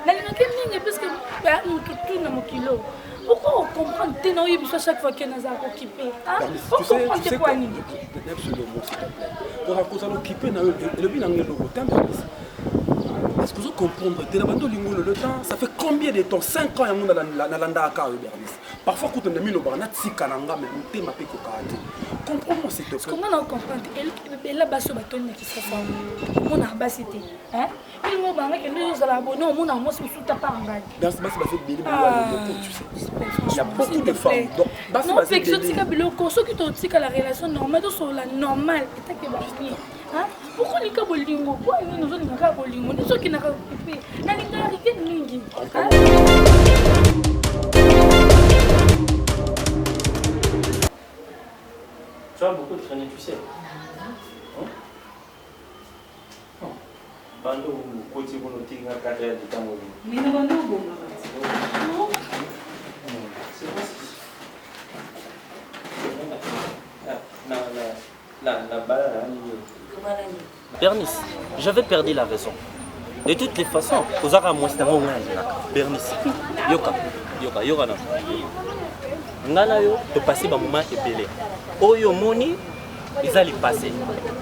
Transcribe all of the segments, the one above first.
nalingaki mingi parce que motu tu na mokilo. Pourquoi on comprend que chaque fois qu'elle nous a occupé? Tu sais quoi? Pour raconter l'occupé, le bien dans le temps. Est-ce que vous comprenez? Le temps, ça fait combien de temps? 5 ans dans la Landaka. Parfois, quand on a mis le barnat, si Kananga, mais on t'aime à péco. Comprends-moi, s'il te plaît. Comment on comprend? Elle là bas sur le bâton qui se fait. On a basité. Hein? Il m'a dit que nous allons abonner au monde en moi sous ta part en gagne. Dans ce cas, c'est il y a beaucoup de femmes. Non, fait que je dis que ceux qui ont la relation normale, sont la normale. Pourquoi les cas bolingo? Pourquoi nous avons des cas bolingo? Nous sommes qui n'ont pas occupé. La linéarité de Lingi. Tu as beaucoup traîné, tu sais. Bando côté bonoti na cadre de tamouli. Mais non, bando bon. C'est quoi la balle. Bernice, j'avais perdu la raison. De toutes les façons, aux arabes, moi, c'était un Bernice, yoka na. Ngana yo, te passer un moment épelé. Oyo moni, ils allaient passer.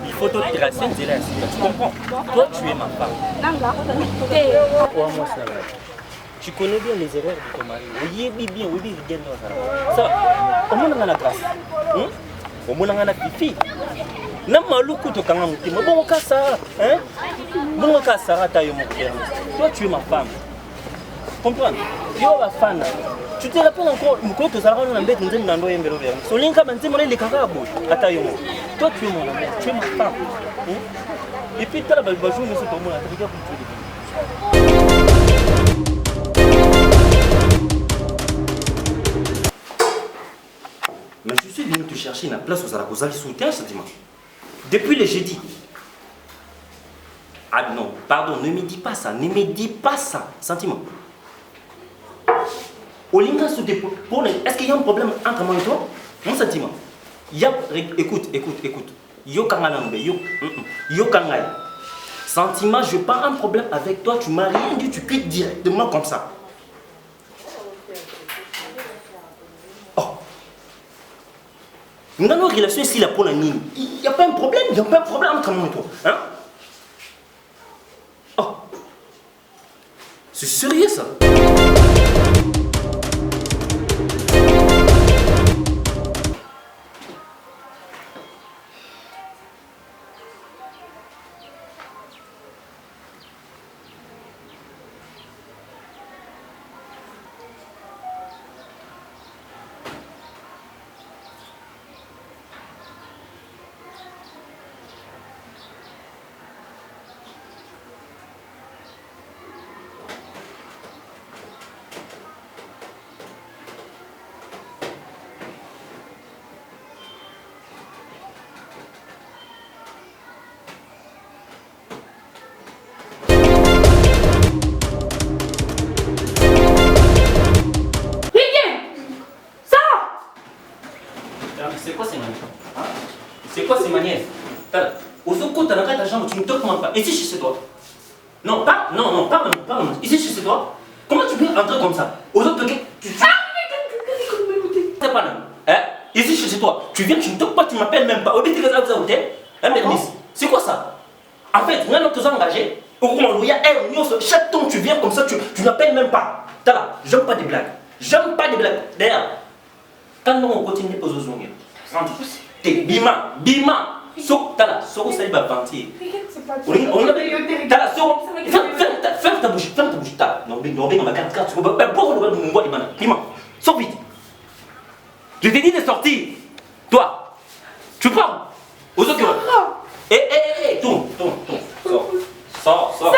Il faut te tracer, tu comprends? Toi, tu es ma femme. Tu connais bien les erreurs de ton mari. Oui, bien, ça, au moins, on a la grâce. Au moins, on a la fifi. Na maluku to kanga mutima bon kasa hein bon kasa ta yo mon père. Toi tu es ma femme. Comprends? Yo la femme. Tu te rappelles encore mko to zala na mbete nzemi na ndo yembelo vers. So linka banzi mona le kaka bo ata yo. Toi tu es mon amour, tu es ma femme. Et puis tu as le bajou mais c'est pour moi tu regardes mais je suis venu te chercher une place aux Zaragoza qui soutient ce dimanche. Depuis le jeudi. Ah non, pardon, ne me dis pas ça, sentiment. Olinga se dépose. Est-ce qu'il y a un problème entre moi et toi? Mon sentiment. Écoute. Yo kanganambe, yo kangay. Sentiment, je pas un problème avec toi, tu m'as rien dit, tu quittes directement comme ça. Dans nos relations ici, là, pour la ligne, il n'y a pas un problème, entre moi et toi. Hein? Oh, c'est sérieux ça? C'est quoi ces manières? Tu ne te commandes pas. Ici chez toi. Non, pas ici chez toi. Comment tu peux entrer comme ça? Aux autres, tu c'est pas là. Ici chez toi. Tu viens, tu ne toques pas, tu ne m'appelles même pas. C'est quoi ça? En fait, on a notre engagé. Chaque temps tu viens comme ça, tu n'appelles même pas. J'aime pas des blagues. D'ailleurs, quand on continue aux autres, t'es bima. Soro ça va vanter. Ferme ta bouche. Non, ma carte, tu peux pas boire le bois de mana. Bima, sors vite. Je t'ai dit de sortir. Toi, tu pars. Aux autres. Tourne. Sors.